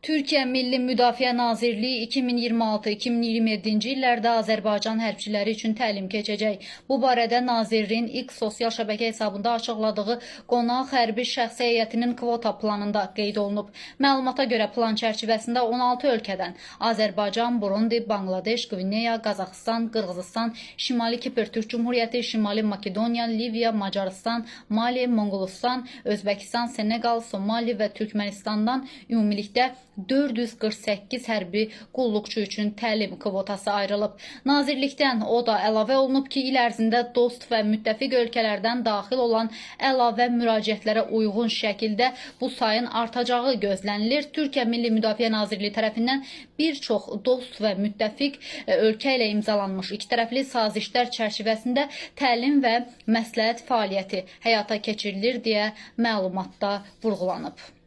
Türkiyə Milli Müdafiə Nazirliyi 2026-2027-ci illərdə Azərbaycan hərbçiləri üçün təlim keçəcək. Bu barədə Nazirliyin ilk sosial şəbəkə hesabında açıqladığı qonaq hərbi şəxsi heyətinin kvota planında qeyd olunub. Məlumata görə plan çərçivəsində 16 ölkədən Azərbaycan, Burundi, Bangladeş, Qvineya, Qazaxıstan, Qırğızıstan, Şimali Kipr Türk Cumhuriyyəti, Şimali Makedoniya, Liviya, Macarıstan, Mali, Monqolistan, Özbəkistan, Senegal, Somali və Türkmenistandan ümumilikdə 448 hərbi qulluqçu üçün təlim kvotası ayrılıb. Nazirlikdən o da əlavə olunub ki, il ərzində dost və müttəfiq ölkələrdən daxil olan əlavə müraciətlərə uyğun şəkildə bu sayın artacağı gözlənilir. Türkiyə Milli Müdafiə Nazirliyi tərəfindən bir çox dost və müttəfiq ölkə ilə imzalanmış ikitərəfli sazişlər çərçivəsində təlim və məsləhət fəaliyyəti həyata keçirilir deyə məlumatda vurğulanıb.